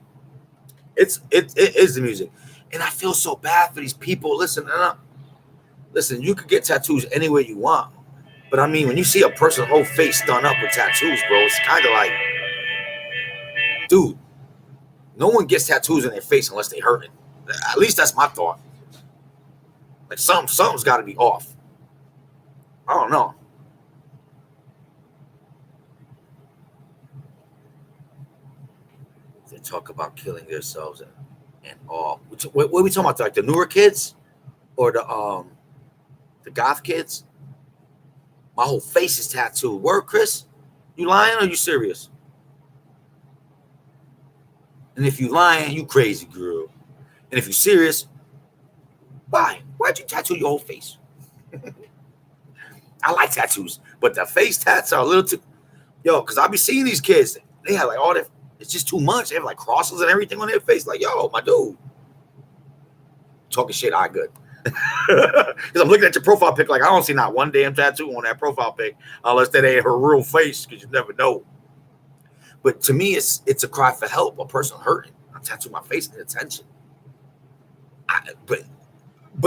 It is the music, and I feel so bad for these people. Listen, you could get tattoos anywhere you want. But I mean, when you see a person's whole face done up with tattoos, bro, it's kind of like, dude, no one gets tattoos in their face unless they hurt it. At least that's my thought. Like, something's got to be off. I don't know. They talk about killing themselves and all. What are we talking about? Like the newer kids, or the goth kids? My whole face is tattooed. Word, Chris? You lying or you serious? And if you lying, you crazy, girl. And if you serious, why? Why'd you tattoo your whole face? I like tattoos, but the face tats are a little too. Yo, because I be seeing these kids. They have like all that. It's just too much. They have like crosses and everything on their face. Like, yo, my dude. Talking shit, I good. Because I'm looking at your profile pic, like I don't see not one damn tattoo on that profile pic, unless that ain't her real face, because you never know. But to me, it's a cry for help. A person hurting. I tattoo my face in attention. But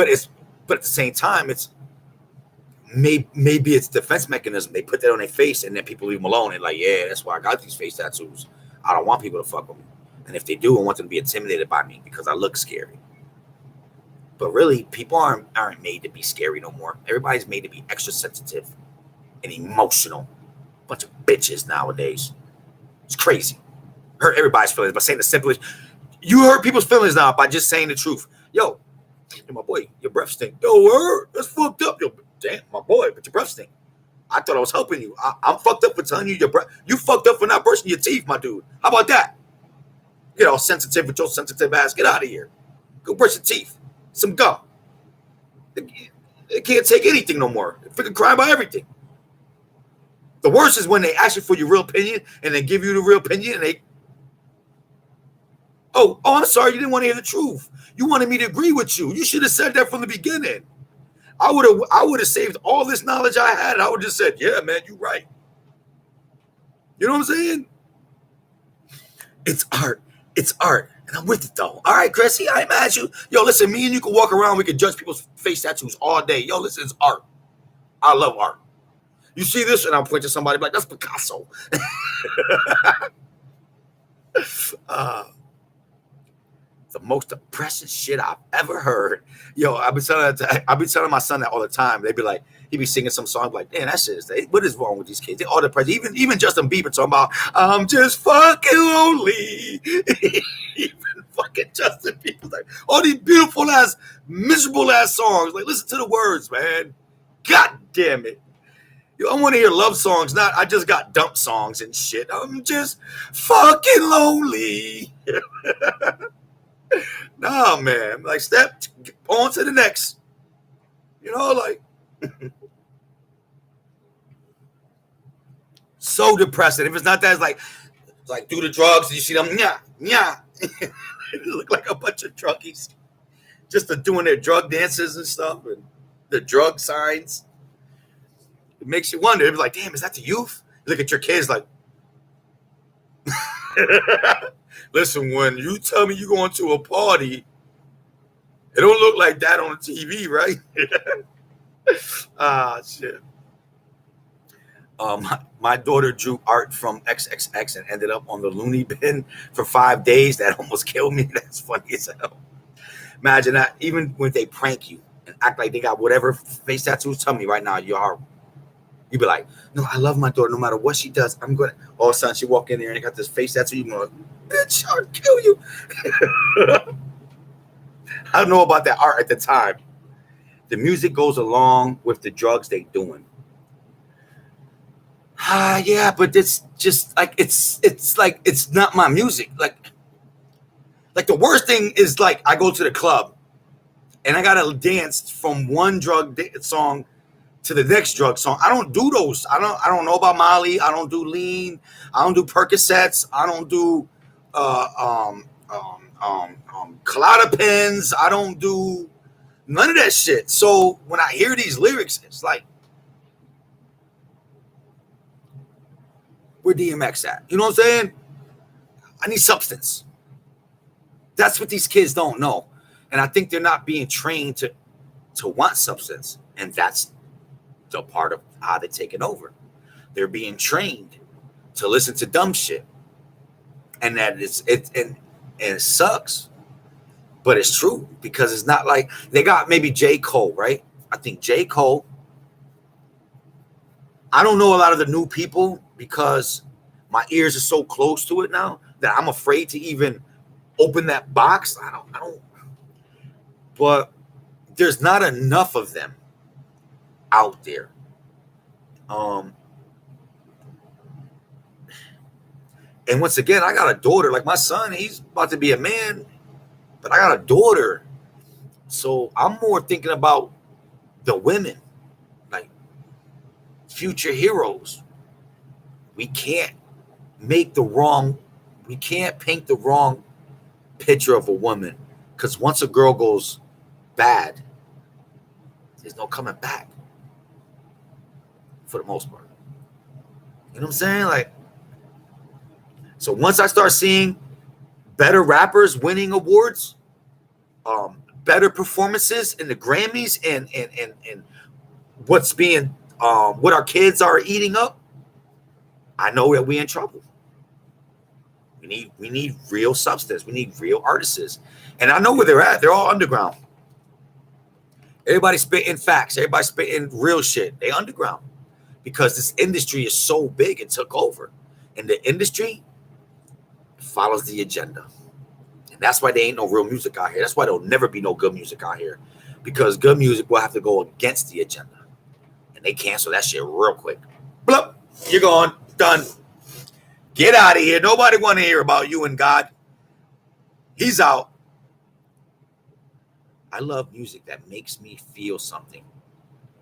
at the same time, it's maybe it's defense mechanism. They put that on their face, and then people leave them alone. And like, yeah, that's why I got these face tattoos. I don't want people to fuck with me, and if they do, I want them to be intimidated by me because I look scary. But really, people aren't made to be scary no more. Everybody's made to be extra sensitive and emotional. Bunch of bitches nowadays. It's crazy. Hurt everybody's feelings by saying the simplest. You hurt people's feelings now by just saying the truth. Yo, my boy, your breath stink. Yo, that's fucked up. Yo, damn, my boy, but your breath stink. I thought I was helping you. I'm fucked up for telling you your breath. You fucked up for not brushing your teeth, my dude. How about that? Get all sensitive with your sensitive ass. Get out of here. Go brush your teeth. Some gum. They can't take anything no more. They freaking cry about everything. The worst is when they ask you for your real opinion and they give you the real opinion and they, oh, I'm sorry, you didn't want to hear the truth. You wanted me to agree with you. You should have said that from the beginning. I would have saved all this knowledge I had. I would have just said, yeah, man, you're right. You know what I'm saying? It's art. It's art. And I'm with it, though. All right, Chrissy, I ain't mad at you. Yo, listen, me and you can walk around. We can judge people's face tattoos all day. Yo, listen, it's art. I love art. You see this? And I'll point to somebody like, that's Picasso. The most depressing shit I've ever heard. Yo, I've been telling my son that all the time. They'd be like, he'd be singing some song like, man, that shit is, what is wrong with these kids? They all depressed. Even Justin Bieber talking about, I'm just fucking lonely. Even fucking Justin Bieber, like all these beautiful ass, miserable ass songs. Like, listen to the words, man. God damn it. Yo, I want to hear love songs, not I just got dump songs and shit. I'm just fucking lonely. Nah, man. Like, step on to the next. You know, like so depressing. If it's not that, it's like do the drugs and you see them, yeah. They look like a bunch of druggies. Just doing their drug dances and stuff and the drug signs. It makes you wonder. It's like, damn, is that the youth? You look at your kids like, listen, when you tell me you're going to a party, it don't look like that on the TV, right? Shit. My daughter drew art from XXX and ended up on the loony bin for 5 days. That almost killed me. That's funny as hell. Imagine that. Even when they prank you and act like they got whatever face tattoos, tell me right now, you're horrible. You be like, no, I love my daughter. No matter what she does, I'm going to. All of a sudden, she walk in there and got this face tattoo. You go, bitch, I'll kill you. I don't know about that art at the time. The music goes along with the drugs they doing. Yeah, but it's just like it's like it's not my music. Like the worst thing is like I go to the club and I gotta dance from one drug song to the next drug song. I don't do those. I don't know about Molly. I don't do lean. I don't do Percocets. I don't do Klonopins. I don't do none of that shit. So when I hear these lyrics, it's like, where DMX at? You know what I'm saying? I need substance. That's what these kids don't know. And I think they're not being trained to want substance. And that's the part of how they're taking over. They're being trained to listen to dumb shit. And that it sucks. But it's true. Because it's not like they got maybe J. Cole, right? I think J. Cole. I don't know a lot of the new people because my ears are so close to it now that I'm afraid to even open that box. I don't. But there's not enough of them out there. And once again, I got a daughter. Like my son, he's about to be a man, but I got a daughter. So I'm more thinking about the women, like future heroes. We can't make the wrong, we can't paint the wrong picture of a woman. Because once a girl goes bad, there's no coming back for the most part. You know what I'm saying? Like, so once I start seeing better rappers winning awards, better performances in the Grammys, and what's being what our kids are eating up, I know that we're in trouble. We need real substance. We need real artists. And I know where they're at. They're all underground. Everybody spitting facts. Everybody spitting real shit. They underground because this industry is so big and took over. And the industry follows the agenda. And that's why there ain't no real music out here. That's why there'll never be no good music out here. Because good music will have to go against the agenda. And they cancel that shit real quick. Blup, you're gone. Done. Get out of here. Nobody want to hear about you and God. He's out. I love music that makes me feel something.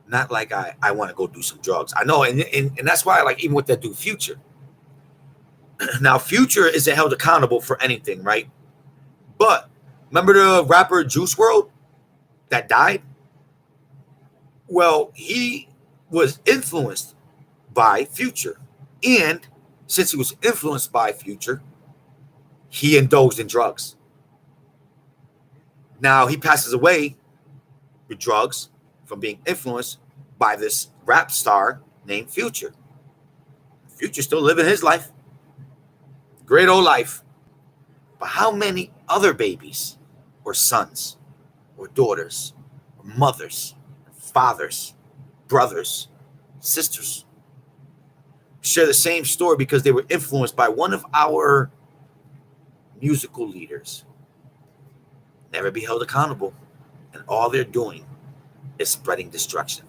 Not like I want to go do some drugs. I know, and that's why I like even with that dude Future. Now, Future isn't held accountable for anything, right? But remember the rapper Juice WRLD that died? Well, he was influenced by Future. And since he was influenced by Future, he indulged in drugs. Now he passes away with drugs from being influenced by this rap star named Future. Future still living his life. Great old life. But how many other babies or sons or daughters or mothers, or fathers, brothers, sisters share the same story because they were influenced by one of our musical leaders? Never be held accountable. And all they're doing is spreading destruction.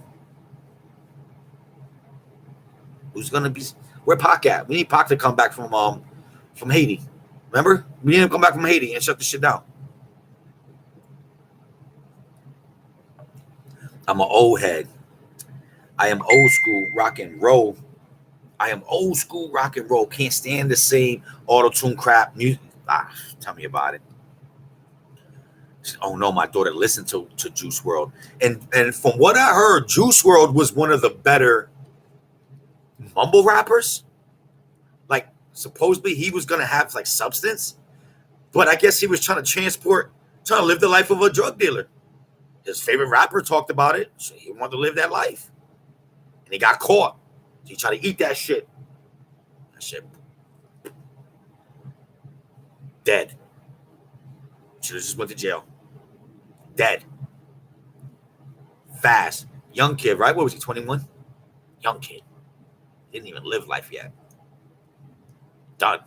Who's going to be... Where Pac at? We need Pac to come back from Haiti. Remember? We need him to come back from Haiti and shut the shit down. I'm an old head. I am old school rock and roll. I am old school rock and roll. Can't stand the same auto-tune crap music. Tell me about it. Oh no, my daughter listened to Juice WRLD. And from what I heard, Juice WRLD was one of the better mumble rappers. Like, supposedly he was gonna have like substance, but I guess he was trying to live the life of a drug dealer. His favorite rapper talked about it, so he wanted to live that life. And he got caught. So he tried to eat that shit. That shit dead. Should have just went to jail. Dead. Fast. Young kid, right? What was he, 21? Young kid. Didn't even live life yet. Done.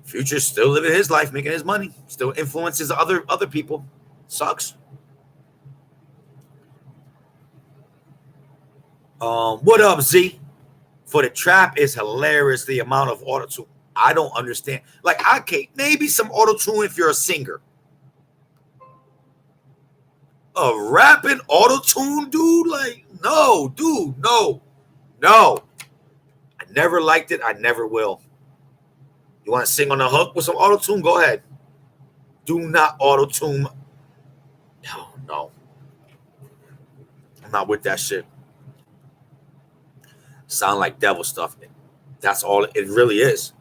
Future's still living his life, making his money. Still influences other people. Sucks. What up, Z? For the trap is hilarious, the amount of auto-tune. I don't understand. Like, okay, maybe some auto-tune if you're a singer. A rapping auto-tune dude? Like, no, dude, no. I never liked it. I never will. You want to sing on the hook with some auto-tune? Go ahead. Do not auto-tune. No. I'm not with that shit. Sound like devil stuff. That's all it really is.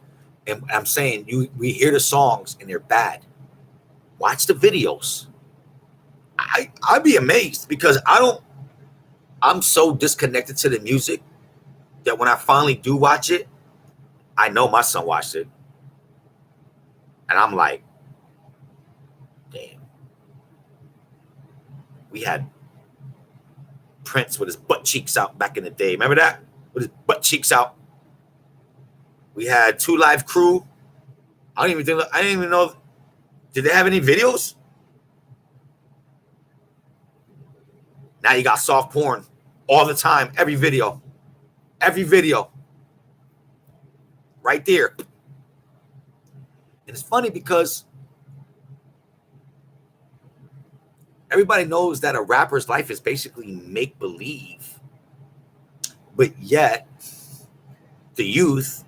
And I'm saying, we hear the songs and they're bad. Watch the videos. I'd be amazed because I'm so disconnected to the music that when I finally do watch it, I know my son watched it. And I'm like, damn. We had Prince with his butt cheeks out back in the day. Remember that? With his butt cheeks out. We had 2 Live Crew. I didn't even know. Did they have any videos? Now you got soft porn all the time, every video. right there. And it's funny because everybody knows that a rapper's life is basically make-believe, but yet the youth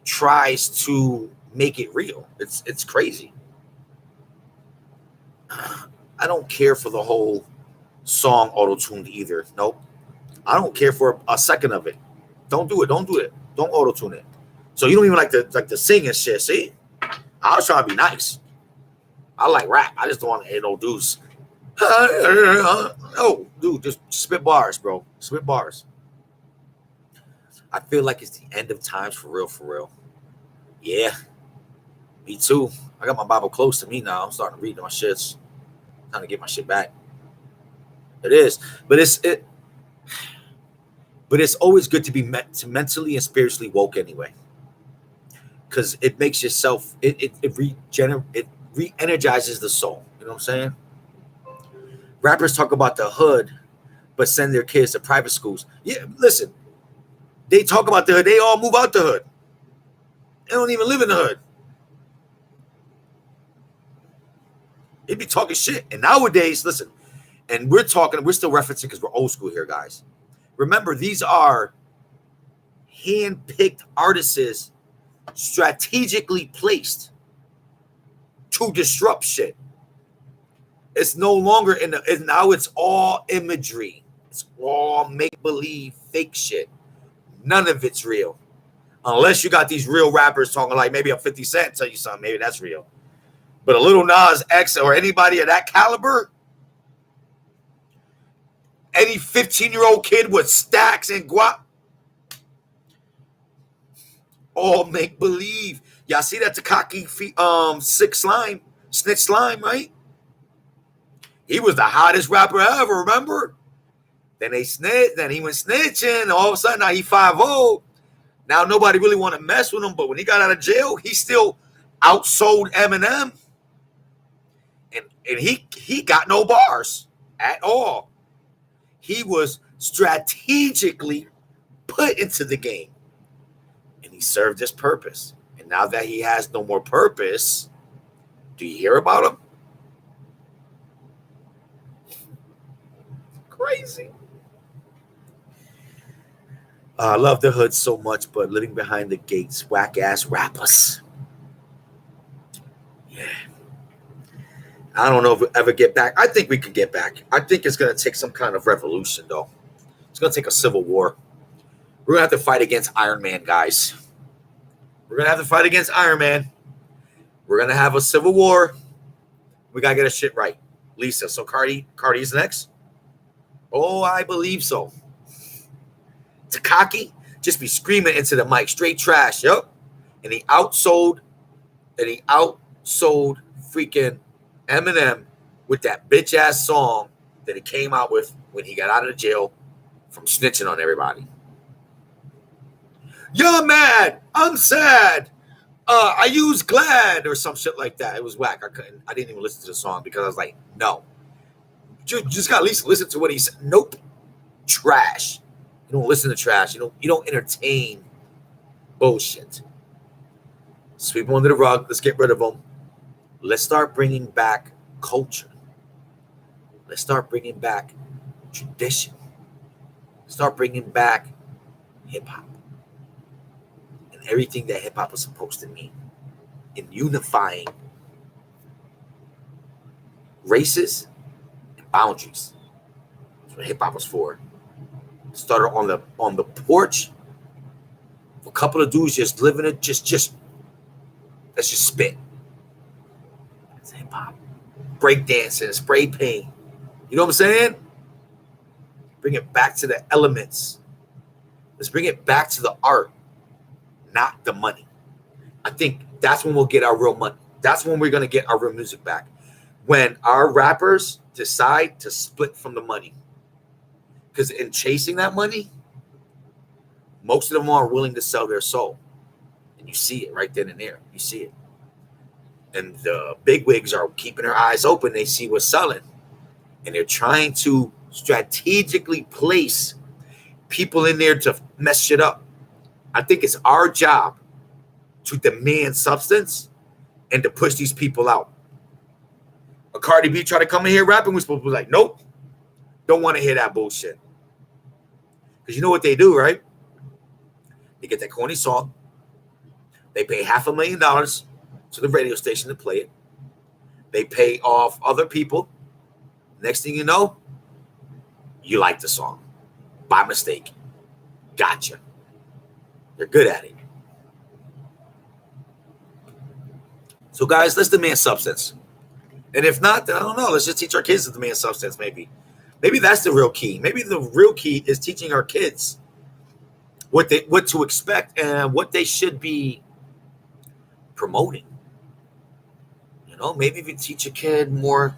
tries to make it real. It's crazy. I don't care for the whole song auto-tuned either. Nope. I don't care for a second of it. Don't do it. Don't do it. Don't auto-tune it. So you don't even like the sing and shit. See? I was trying to be nice. I like rap. I just don't want to hear no dudes. Oh, dude, just spit bars, bro. Spit bars. I feel like it's the end of times for real, for real. Yeah. Me too. I got my Bible close to me now. I'm starting to read my shits. Trying to get my shit back. It is. But it's always good to be mentally and spiritually woke anyway. Because it makes yourself, it re-energizes the soul. You know what I'm saying? Rappers talk about the hood, but send their kids to private schools. Yeah, listen. They talk about the hood. They all move out the hood. They don't even live in the hood. They be talking shit. And nowadays, listen, and we're still referencing because we're old school here, guys. Remember, these are hand-picked artists strategically placed to disrupt shit. It's no longer now it's all imagery. It's all make-believe, fake shit. None of it's real. Unless you got these real rappers talking like maybe a 50 Cent tell you something, maybe that's real. But a little Nas X or anybody of that caliber, any 15-year-old kid with stacks and guap, all make believe. Y'all see that Tekashi 6 Slime, Snitch Slime, right? He was the hottest rapper ever, remember? Then they snitched, then he went snitching, and all of a sudden now he 5-0. Now nobody really want to mess with him, but when he got out of jail, he still outsold Eminem. And he got no bars at all. He was strategically put into the game. And he served his purpose. And now that he has no more purpose, do you hear about him? Crazy. I love the hood so much, but living behind the gates, whack-ass rappers. Yeah. I don't know if we'll ever get back. I think we could get back. I think it's going to take some kind of revolution, though. It's going to take a civil war. We're going to have to fight against Iron Man, guys. We're going to have to fight against Iron Man. We're going to have a civil war. We got to get our shit right. Lisa, so Cardi's next? Oh, I believe so. Tekashi just be screaming into the mic, straight trash. Yep. And he outsold freaking Eminem with that bitch ass song that he came out with when he got out of jail from snitching on everybody. You're mad. I'm sad. I use glad or some shit like that. It was whack. I didn't even listen to the song because I was like, no. You just got to at least listen to what he said. Nope. Trash. You don't listen to trash. You don't entertain bullshit. Sweep them under the rug. Let's get rid of them. Let's start bringing back culture. Let's start bringing back tradition. Start bringing back hip-hop. And everything that hip-hop was supposed to mean. In unifying races and boundaries. That's what hip-hop was for. Started on the porch. A couple of dudes just living it, just let's just spit. That's hip hop. Break dancing, spray paint. You know what I'm saying? Bring it back to the elements. Let's bring it back to the art, not the money. I think that's when we'll get our real money. That's when we're gonna get our real music back. When our rappers decide to split from the money. Because in chasing that money, most of them are willing to sell their soul. And you see it right then and there. You see it. And the bigwigs are keeping their eyes open. They see what's selling. And they're trying to strategically place people in there to mess shit up. I think it's our job to demand substance and to push these people out. A Cardi B try to come in here rapping, we're supposed to be like, nope, don't want to hear that bullshit. Because you know what they do, right? They get that corny song. They pay $500,000 to the radio station to play it. They pay off other people. Next thing you know, you like the song. By mistake. Gotcha. They're good at it. So guys, let's demand substance. And if not, then I don't know. Let's just teach our kids to demand substance, maybe. Maybe that's the real key. Maybe the real key is teaching our kids what to expect and what they should be promoting. You know, maybe if you teach a kid more,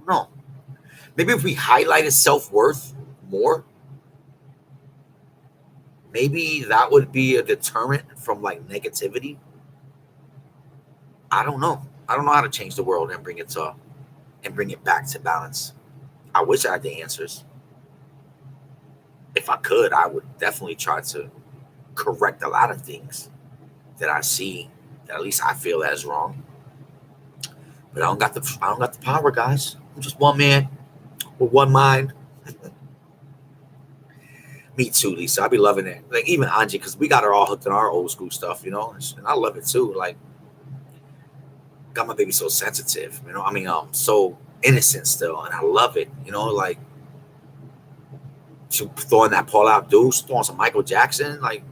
no. Maybe if we highlighted self-worth more, maybe that would be a deterrent from like negativity. I don't know. I don't know how to change the world and bring it back to balance. I wish I had the answers. If I could, I would definitely try to correct a lot of things that I see that at least I feel as wrong. But I don't got the power, guys. I'm just one man with one mind. Me too, Lisa. I be loving it. Like even Angie, because we got her all hooked on our old school stuff, you know, and I love it too. Like, got my baby so sensitive, you know. I mean, so innocent still, and I love it, you know. Like, she throwing that Paul Abdul, throwing some Michael Jackson, like,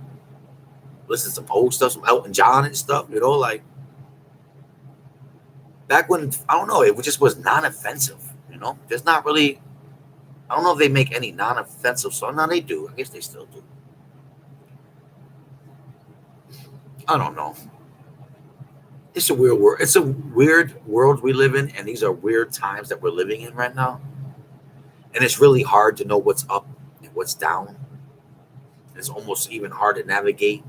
listen to some old stuff, some Elton John and stuff, you know. Like, back when, I don't know, it just was non-offensive, you know. There's not really, I don't know if they make any non-offensive songs. No, they do. I guess they still do. I don't know. It's a weird world. It's a weird world we live in, and these are weird times that we're living in right now. And it's really hard to know what's up and what's down. It's almost even hard to navigate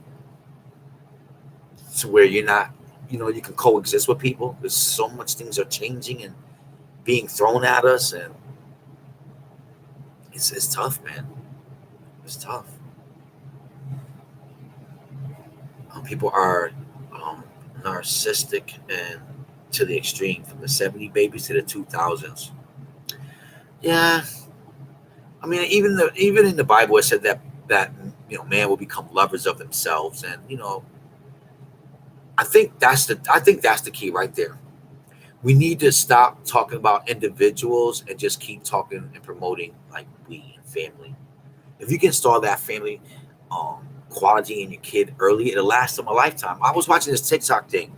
to where you're not, you know, you can coexist with people. There's so much things are changing and being thrown at us, and it's tough, man. It's tough. People are narcissistic and to the extreme, from the 70 babies to the 2000s. Yeah, I mean, even in the Bible, it said that you know, man will become lovers of themselves, and you know, I think that's the key right there. We need to stop talking about individuals and just keep talking and promoting like we and family. If you can install that family quality in your kid early, it'll last them a lifetime. I was watching this TikTok thing,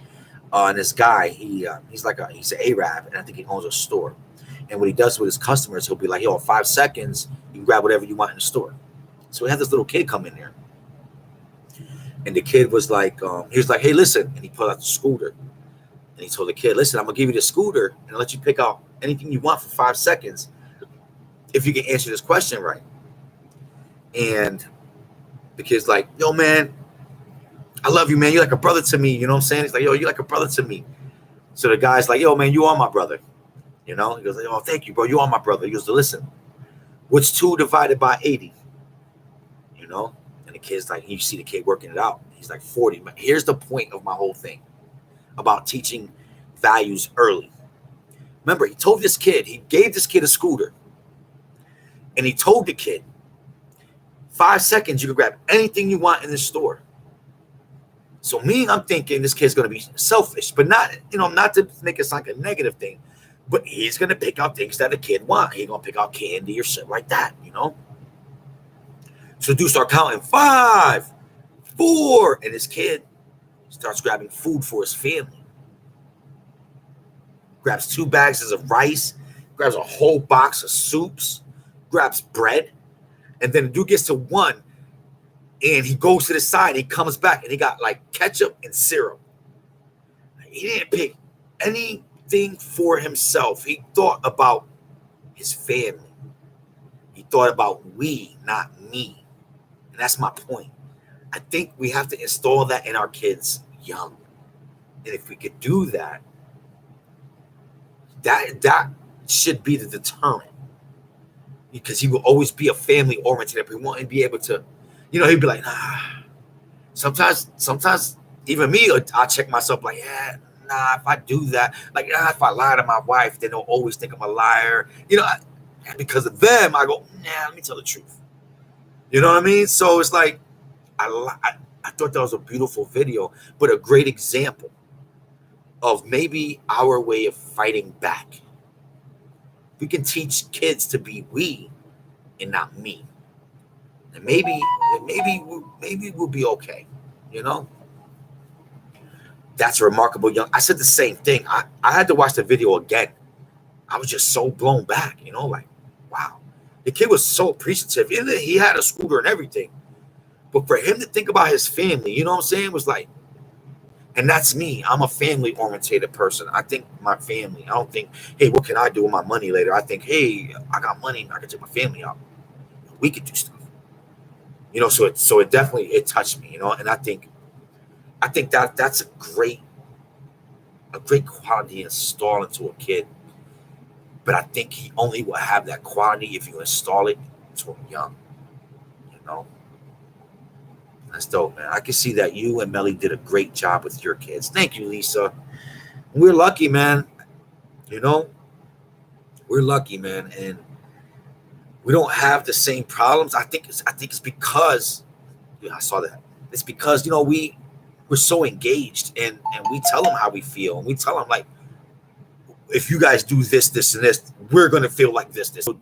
and this guy, he's an Arab, and I think he owns a store. And what he does with his customers, he'll be like, "Yo, in 5 seconds, you can grab whatever you want in the store." So he had this little kid come in there, and the kid was like, he was like, "Hey, listen," and he pulled out the scooter, and he told the kid, "Listen, I'm gonna give you the scooter and I'll let you pick out anything you want for 5 seconds if you can answer this question right." And the kid's like, "Yo, man, I love you, man. You're like a brother to me." You know what I'm saying? He's like, "Yo, you're like a brother to me." So the guy's like, "Yo, man, you are my brother." You know? He goes, like, "Oh, thank you, bro. You are my brother." He goes, "Listen, what's 2 divided by 80?" You know? And the kid's like, you see the kid working it out. He's like 40. But here's the point of my whole thing about teaching values early. Remember, he told this kid, he gave this kid a scooter. And he told the kid, 5 seconds, you can grab anything you want in the store. So I'm thinking this kid's going to be selfish, but not, you know, not to make it sound like a negative thing, but he's going to pick out things that the kid wants. He's going to pick out candy or shit like that, you know? So the dude start counting 5, 4, and this kid starts grabbing food for his family. Grabs 2 bags of rice, grabs a whole box of soups, grabs bread, and then the dude gets to 1, and he goes to the side, he comes back, and he got like ketchup and syrup. He didn't pick anything for himself. He thought about his family. He thought about we, not me. And that's my point. I think we have to install that in our kids young. And if we could do that, that should be the deterrent. Because he will always be a family oriented. If we want to be able to You know, he'd be like, nah. Sometimes even me, I check myself like, yeah, nah. If I do that, like, nah, if I lie to my wife, then they'll always think I'm a liar. You know, and because of them, I go, nah. Let me tell the truth. You know what I mean? So it's like, I thought that was a beautiful video, but a great example of maybe our way of fighting back. We can teach kids to be we and not me, and maybe we'll be okay. You know, that's a remarkable young. I said the same thing. I had to watch the video again. I was just so blown back. You know, like, wow, the kid was so appreciative. And he had a scooter and everything, but for him to think about his family, you know what I'm saying, was like. And that's me. I'm a family orientated person. I think my family. I don't think, hey, what can I do with my money later? I think, hey, I got money. I can take my family out. We could do stuff. You know, so it definitely it touched me. You know, and I think that's a great quality to install into a kid. But I think he only will have that quality if you install it to him young. You know, that's dope, man. I can see that you and Melly did a great job with your kids. Thank you, Lisa. We're lucky, man. You know, we're lucky, man, and we don't have the same problems. I think it's because yeah, I saw that. It's because you know we're so engaged and we tell them how we feel and we tell them like if you guys do this, this, and this, we're gonna feel like this. We'll